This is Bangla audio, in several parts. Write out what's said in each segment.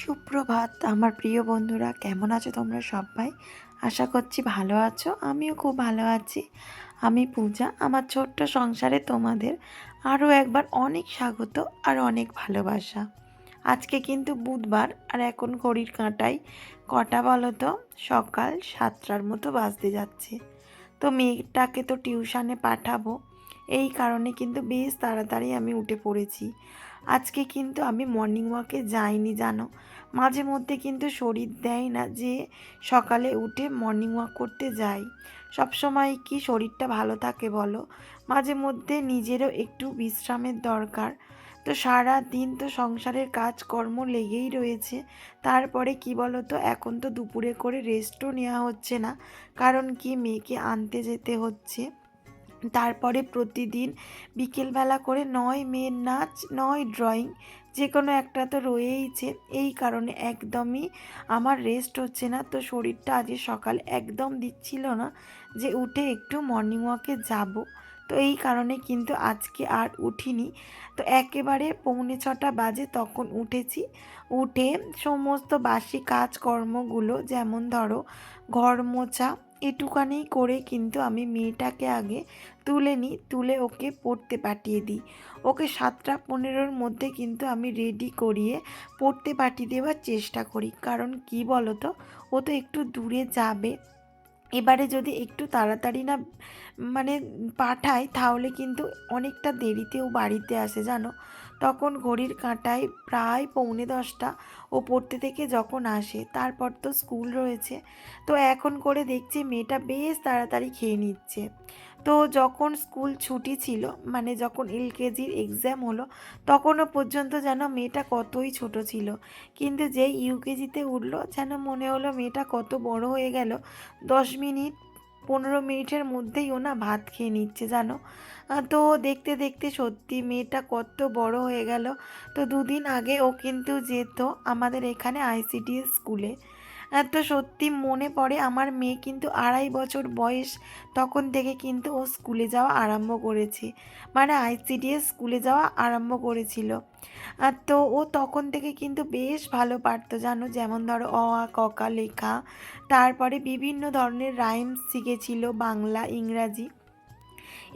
সুপ্রভাত আমার প্রিয় বন্ধুরা, কেমন আছো তোমরা সবাই? আশা করছি ভালো আছো। আমিও খুব ভালো আছি। আমি পূজা। আমার ছোট্ট সংসারে তোমাদের আরও একবার অনেক স্বাগত আর অনেক ভালোবাসা। আজকে কিন্তু বুধবার, আর এখন ঘড়ির কাঁটায় কটা বলো তো? সকাল 7টার মতো বাজতে যাচ্ছে। তো মেয়েটাকে তো টিউশনে পাঠাবো, এই কারণে কিন্তু বেশ তাড়াতাড়ি আমি উঠে পড়েছি। আজকে কিন্তু আমি মর্নিং ওয়াকে যাইনি জানো। মাঝে মধ্যে কিন্তু শরীর দেয় না যে সকালে উঠে মর্নিং ওয়াক করতে যাই। সব সময় কি শরীরটা ভালো থাকে বলো? মাঝে মধ্যে নিজেরও একটু বিশ্রামের দরকার। তো সারা দিন তো সংসারের কাজকর্ম লেগেই রয়েছে। তারপরে কি বলো তো, এখন তো দুপুরে করে রেস্টও নেওয়া হচ্ছে না, কারণ কি মেয়েকে আনতে যেতে হচ্ছে। তারপরে প্রতিদিন বিকেলবেলা করে নয় মেয়ের নাচ, নয় ড্রয়িং, যে কোনো একটা তো রয়েইছে। এই কারণে একদমই আমার রেস্ট হচ্ছে না। তো শরীরটা আজকে সকাল একদম দিচ্ছিল না যে উঠে একটু মর্নিং ওয়াকে যাব। তো এই কারণে কিন্তু আজকে আর উঠিনি। তো একেবারে 6:45 বাজে তখন উঠেছি। উঠে সমস্ত বাসি কাজকর্মগুলো, যেমন ধরো ঘর মোছা, এটুকানি করে কিন্তু আমি মেয়েটাকে আগে তুলে নিই, তুলে ওকে পড়তে পাঠিয়ে দিই। ওকে 7টা 15-র মধ্যে কিন্তু আমি রেডি করিয়ে পড়তে পাঠিয়ে দেওয়ার চেষ্টা করি। কারণ কি বলো তো, ও তো একটু দূরে যাবে। এবারে যদি একটু তাড়াতাড়ি না মানে পাঠাই, তাহলে কিন্তু অনেকটা দেরিতেও বাড়িতে আসে জানো। তখন ঘড়ির কাঁটায় প্রায় 9:45 ও পড়তে থেকে যখন আসে, তারপর তো স্কুল রয়েছে। তো এখন করে দেখছি মেয়েটা বেশ তাড়াতাড়ি খেয়ে নিচ্ছে। তো যখন স্কুল ছুটি ছিল, মানে যখন এলকেজির এক্সাম হলো, তখনও পর্যন্ত যেন মেয়েটা কতই ছোট ছিল। কিন্তু যেই ইউকেজিতে উঠলো, যেন মনে হলো মেয়েটা কত বড় হয়ে গেল। 10 মিনিট 15 মিনিটের মধ্যেই ও না ভাত খেয়ে নিচ্ছে জানো। তো দেখতে দেখতে সত্যি মেয়েটা কত বড় হয়ে গেল। তো 2 দিন আগে ও কিন্তু যেত আমাদের এখানে আইসিডিএস স্কুলে। তো সত্যি মনে পড়ে, আমার মেয়ে কিন্তু 2.5 বছর বয়স তখন থেকে কিন্তু ও স্কুলে যাওয়া আরম্ভ করেছে, মানে আইসিডিএস স্কুলে যাওয়া আরম্ভ করেছিল। তো ও তখন থেকে কিন্তু বেশ ভালো পারতো জানো, যেমন ধরো অ আ ক খ লেখা, তারপরে বিভিন্ন ধরনের রাইমস শিখেছিল, বাংলা, ইংরাজি,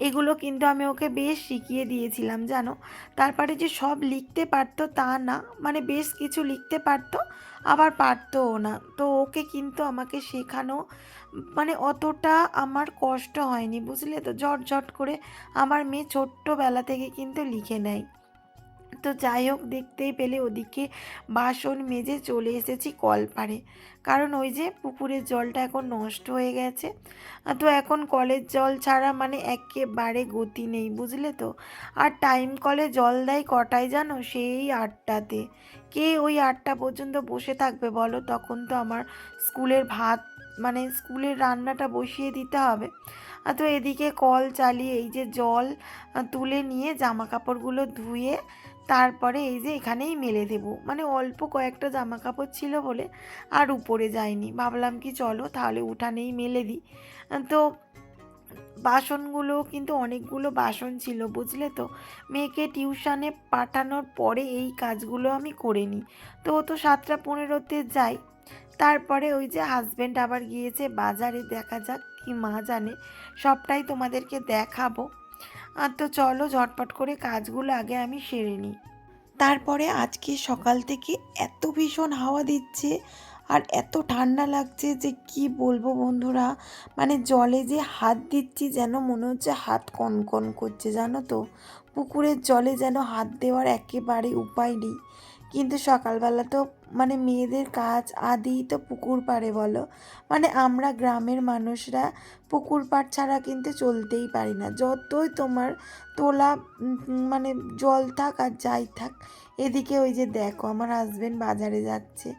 এগুলো কিন্তু আমি ওকে বেশ শিখিয়ে দিয়েছিলাম জানো। তারপরে যে সব লিখতে পারতো তা না, মানে বেশ কিছু লিখতে পারতো, আবার পারতোও না। তো ওকে কিন্তু আমাকে শেখানো মানে অতটা আমার কষ্ট হয়নি, বুঝলে তো। ঝটঝট করে আমার মেয়ে ছোট্টবেলা থেকে কিন্তু লিখে নেয়। তো যাই হোক, দেখতেই পেলে ওদিকে বাসন মেজে চলে এসেছি কলপাড়ে। কারণ ওই যে পুকুরের জলটা এখন নষ্ট হয়ে গেছে। তো এখন কলের জল ছাড়া মানে একেবারে গতি নেই, বুঝলে তো। আর টাইম কলে জল দেয় কটায় জানো? সেই 8টাতে। কে ওই 8টা পর্যন্ত বসে থাকবে বলো? তখন তো আমার স্কুলের ভাত, মানে স্কুলের রান্নাটা বসিয়ে দিতে হবে। তো এদিকে কল চালিয়ে এই যে জল তুলে নিয়ে জামা কাপড়গুলো ধুয়ে তারপরে এই যে এখানেই মেলে দেবো। মানে অল্প কয়েকটা জামা কাপড় ছিল বলে আর উপরে যাইনি, ভাবলাম কি চলো তাহলে উঠানেই মেলে দিই। তো বাসনগুলো কিন্তু অনেকগুলো বাসন ছিল, বুঝলে তো। মেয়েকে টিউশনে পাঠানোর পরে এই কাজগুলো আমি করে নিই। তো ও তো 7টা 15-তে যাই। তারপরে ওই যে হাজব্যান্ড আবার গিয়েছে বাজারে, দেখা যাক কি মা জানে, সবটাই তোমাদেরকে দেখাবো। তো চলো ঝটপট করে কাজগুলো আগে আমি সেরে নিই। তারপরে আজকে সকাল থেকে এত ভীষণ হাওয়া দিচ্ছে আর এত ঠান্ডা লাগছে যে কি বলবো বন্ধুরা। মানে জলে যে হাত দিচ্ছি যেন মনে হচ্ছে হাত কনকন করছে, জানো তো। পুকুরের জলে যেন হাত দেওয়ার একেবারে উপায় নেই। কিন্তু সকালবেলা তো মানে মেয়েদের কাজ আদিই তো পুকুর পাড়ে বলো। মানে আমরা গ্রামের মানুষরা পুকুর পাড় ছাড়া কিন্তু চলতেই পারি না। যতই তোমার তোলা মানে জল থাক আর যাই থাক। এদিকে ওই যে দেখো আমার হাজবেন্ড বাজারে যাচ্ছে,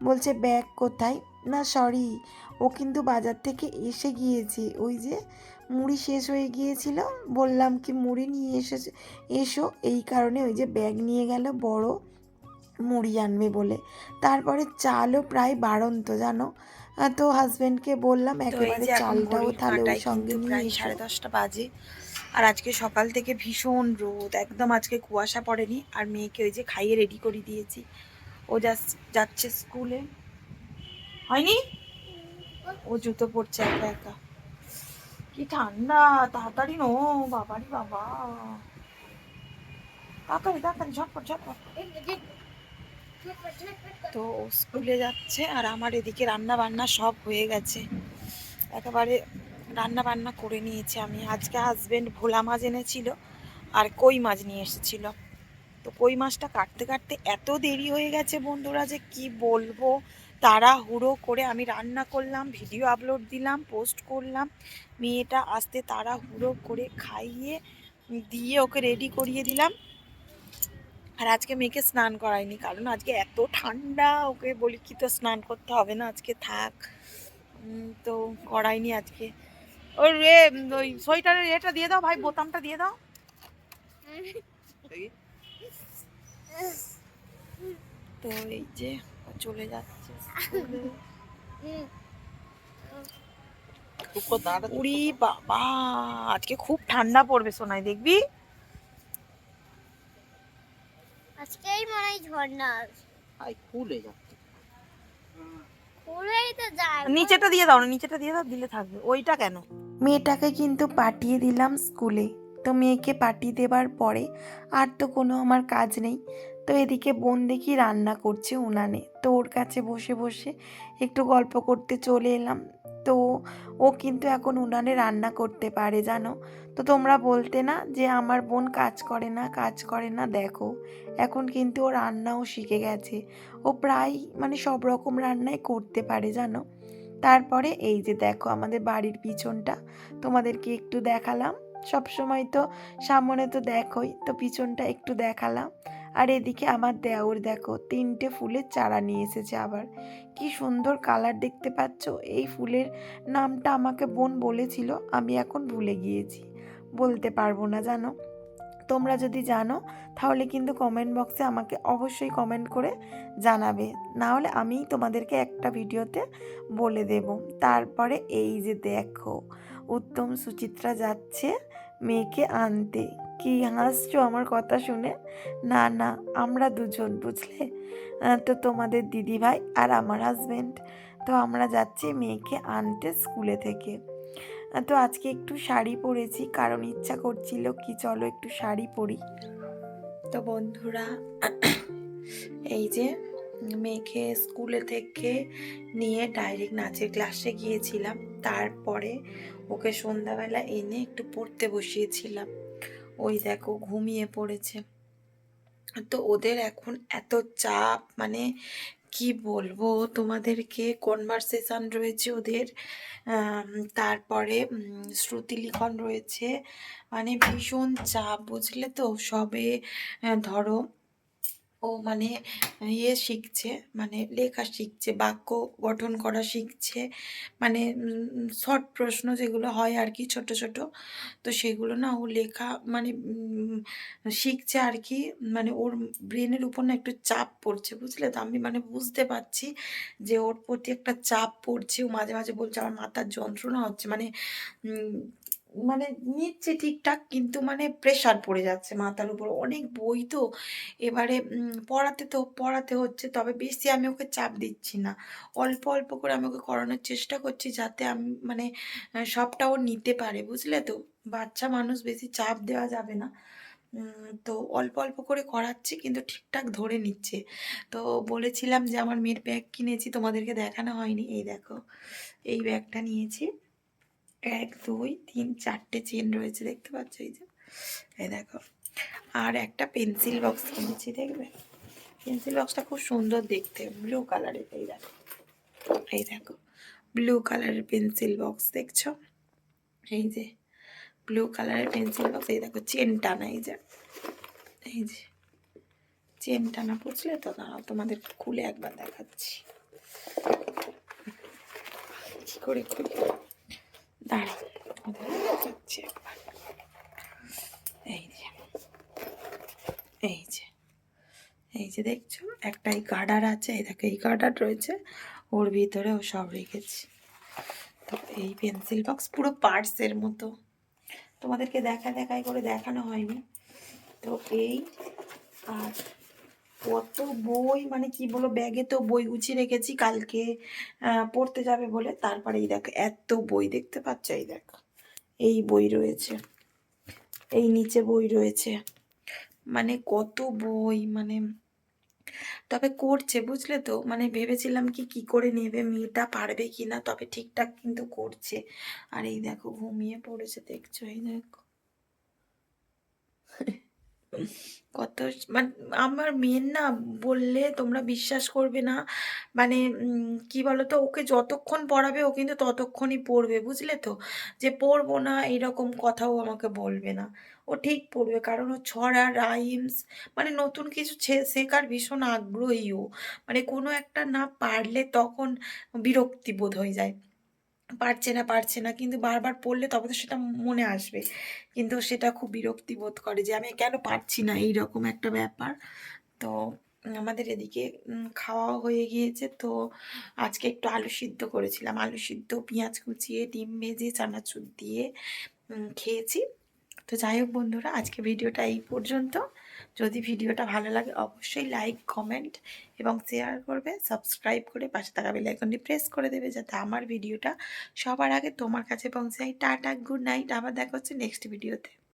বলছে ব্যাগ কোথায়? না সরি, ও কিন্তু বাজার থেকে এসে গিয়েছে। ওই যে মুড়ি শেষ হয়ে গিয়েছিল, বললাম কি মুড়ি নিয়ে এসো, এই কারণে ওই যে ব্যাগ নিয়ে গেল বড় মুড়ি আনবে বলে। তারপরে চালও প্রায় বাড়ন্ত জানো। তো হাজবেন্ডকে বললাম তো এই একেবারে যে এখন চালটাও ঘড়ির তাহলে ওই কাঁটায় সঙ্গে কিন্তু নিয়ে প্রায় এসো। 10:30 বাজে। আর আজকে সকাল থেকে ভীষণ রোদ, একদম আজকে কুয়াশা পড়েনি। আর মেয়েকে ওই যে খাইয়ে রেডি করে দিয়েছি, ও ও যাচ্ছে স্কুলে। হয়নি? ও জুতো পরছে একা একা। কি ঠান্ডা, তাড়াতাড়ি নো, বাবারি বাবা, তাড়াতাড়ি তাড়াতাড়ি ঝটপট ঝটপট। তো ও স্কুলে যাচ্ছে আর আমার এদিকে রান্না বান্না সব হয়ে গেছে, একেবারে রান্না বান্না করে নিয়েছি আমি। আজকে হাজবেন্ড ভোলা মাছ এনেছিল আর কই মাছ নিয়ে এসেছিল। তো কই মাছটা কাটতে কাটতে এত দেরি হয়ে গেছে বন্ধুরা যে কি বলবো। তাড়াহুড়ো করে আমি রান্না করলাম, ভিডিও আপলোড দিলাম, পোস্ট করলাম, মেয়েটা আসতে তাড়াহুড়ো করে খাইয়ে দিয়ে ওকে রেডি করিয়ে দিলাম। আর আজকে মেয়েকে স্নান করাইনি, কারণ আজকে এত ঠান্ডা, ওকে বলি কি তো স্নান করতে হবে না, আজকে থাক। তো করাইনি আজকে। ওই ওই সোয়েটারের এটা দিয়ে দাও ভাই, বোতামটা দিয়ে দাও। তো এই যে চলে যাচ্ছে স্কুলে। উড়ি বাবা, আজকে খুব ঠান্ডা পড়বে সোনাই, দেখবি আজকেই মনে হয় ঝর্ণা আই খুলে যাচ্ছে, খুলেই তো যায়। নিচেটা দিয়ে দাও না, নিচেটা দিয়ে দাও, দিলে থাকবে। ওইটা কেন? মেয়েটাকে কিন্তু পাঠিয়ে দিলাম স্কুলে। তো মেয়েকে পাঠিয়ে দেবার পরে আর তো কোনো আমার কাজ নেই। তো এদিকে বোন দেখি রান্না করছে উনানে, তো ওর কাছে বসে বসে একটু গল্প করতে চলে এলাম। তো ও কিন্তু এখন উনানে রান্না করতে পারে জানো। তো তোমরা বলতে না যে আমার বোন কাজ করে না কাজ করে না, দেখো এখন কিন্তু ও রান্নাও শিখে গেছে। ও প্রায় মানে সব রকম রান্নাই করতে পারে জানো। তারপরে এই যে দেখো আমাদের বাড়ির পিছনটা তোমাদেরকে একটু দেখালাম। সব সময় তো সামনে তো দেখোই, তো পিছনটা একটু দেখালাম। আর এদিকে আমার দেওর দেখো 3টে ফুলের চারা নিয়ে এসেছে আবার, কি সুন্দর কালার দেখতে পাচ্ছ। এই ফুলের নামটা আমাকে বোন বলেছিল, আমি এখন ভুলে গিয়েছি, বলতে পারবো না জানো। তোমরা যদি জানো তাহলে কিন্তু কমেন্ট বক্সে আমাকে অবশ্যই কমেন্ট করে জানাবে, না হলে আমি তোমাদেরকে একটা ভিডিওতে বলে দেব। তারপরে এই যে দেখো উত্তম সুচিত্রা যাচ্ছে মেয়েকে আনতে। কি হাসছো আমার কথা শুনে? না না, আমরা দুজন বুঝলে, তো তোমাদের দিদিভাই আর আমার হাজবেন্ড, তো আমরা যাচ্ছি মেয়েকে আনতে স্কুলে থেকে। তো আজকে একটু শাড়ি পরেছি, কারণ ইচ্ছা করছিল কি চলো একটু শাড়ি পরি। তো বন্ধুরা এই যে মেয়েকে স্কুলে থেকে নিয়ে ডাইরেক্ট নাচের ক্লাসে গিয়েছিলাম। তারপরে ওকে সন্ধ্যাবেলা এনে একটু পড়তে বসিয়েছিলাম। ওই দেখো ঘুমিয়ে পড়েছে। তো ওদের এখন এত চাপ, মানে কি বলবো তোমাদেরকে, কনভারসেশন রয়েছে ওদের, তারপরে শ্রুতিলিখন রয়েছে, মানে ভীষণ চাপ বুঝলে তো। সবে ধরো ও মানে শিখছে, মানে লেখা শিখছে, বাক্য গঠন করা শিখছে, মানে শর্ট প্রশ্ন যেগুলো হয় আর কি, ছোট ছোট, তো সেগুলো না ও লেখা মানে শিখছে আর কি। মানে ওর ব্রেনের উপর না একটু চাপ পড়ছে বুঝলে তো। আমি মানে বুঝতে পারছি যে ওর প্রতি একটা চাপ পড়ছে। ও মাঝে মাঝে বলছে আমার মাথার যন্ত্রণা হচ্ছে, মানে উম, মানে নিচ্ছে ঠিকঠাক, কিন্তু মানে প্রেশার পড়ে যাচ্ছে মাথার উপর, অনেক বই তো। এবারে পড়াতে হচ্ছে, তবে বেশি আমি ওকে চাপ দিচ্ছি না, অল্প অল্প করে আমি ওকে করানোর চেষ্টা করছি, যাতে আমি মানে সবটা ও নিতে পারে বুঝলে তো। বাচ্চা মানুষ, বেশি চাপ দেওয়া যাবে না। তো অল্প অল্প করে করাচ্ছি, কিন্তু ঠিকঠাক ধরে নিচ্ছে। তো বলেছিলাম যে আমার মেয়ের ব্যাগ কিনেছি, তোমাদেরকে দেখানো হয়নি। এই দেখো এই ব্যাগটা নিয়েছি, 1 2 3 4টে চেন রয়েছে দেখতে পাচ্ছ, এই যে এই দেখো। আর একটা পেন্সিল বক্স কিনেছি, দেখবে পেন্সিল বক্সটা খুব সুন্দর দেখতে, ব্লু কালারের। এই দেখো, এই দেখো ব্লু কালারের পেন্সিল বক্স দেখছো, এই যে ব্লু কালারের পেন্সিল বক্স। এই দেখো চেন টানা, এই যে চেন টানা, বুঝলে তো। দাঁড়াও তোমাদের খুলে একবার দেখাচ্ছি, কি করে খুলে, দাঁড়াও তোমাদের দেখাচ্ছি একবার। এই যে এই যে এই যে দেখছো, একটা এই গার্ডার আছে, এই দেখো এই গার্ডার রয়েছে, ওর ভিতরে ও সব রেখেছি। তো এই পেন্সিল বক্স পুরো পার্টসের মতো, তোমাদেরকে দেখাই করে দেখানো হয়নি। তো এই আর কত বই, মানে কি বলো, ব্যাগে তো বই গুছিয়ে রেখেছি কালকে পড়তে যাবে বলে। তারপরে এই দেখো এত বই, দেখতে পাচ্ছ, এই দেখো এই বই রয়েছে, এই নিচে বই রয়েছে, মানে কত বই, মানে তবে করছে বুঝলে তো, মানে ভেবেছিলাম কি কি করে নেবে মেয়েটা, পারবে কি না, তবে ঠিকঠাক কিন্তু করছে। আর এই দেখো ঘুমিয়ে পড়েছে, দেখছো, এই দেখো কত, মানে আমার মেয়ের না, বললে তোমরা বিশ্বাস করবে না, মানে কি বলতো, ওকে যতক্ষণ পড়াবে ও কিন্তু ততক্ষণই পড়বে বুঝলে তো, যে পড়বো না এইরকম কথাও আমাকে বলবে না, ও ঠিক পড়বে, কারণ ও ছড়া রাইমস, মানে নতুন কিছু শেখার ভীষণ আগ্রহী ও, মানে কোনো একটা না পারলে তখন বিরক্তি বোধ হয়ে যায়, পারছে না, কিন্তু বারবার পড়লে তবে তো সেটা মনে আসবে, কিন্তু সেটা খুব বিরক্তি বোধ করে যে আমি কেন পারছি না, এইরকম একটা ব্যাপার। তো আমাদের এদিকে খাওয়া হয়ে গিয়েছে, তো আজকে একটু আলু সিদ্ধ করেছিলাম, আলু সিদ্ধ, পেঁয়াজ কুচিয়ে, ডিম ভেজে, চানাচুর দিয়ে খেয়েছি। তো যাই হোক বন্ধুরা, আজকে ভিডিওটা এই পর্যন্ত। যদি ভিডিওটা ভালো লাগে অবশ্যই লাইক, কমেন্ট এবং শেয়ার করবে, সাবস্ক্রাইব করে পাশে থাকা বেল আইকনটি প্রেস করে দেবে, যাতে আমার ভিডিওটা সবার আগে তোমার কাছে পৌঁছায়। টাটা, গুড নাইট, আবার দেখা হচ্ছে নেক্সট ভিডিওতে।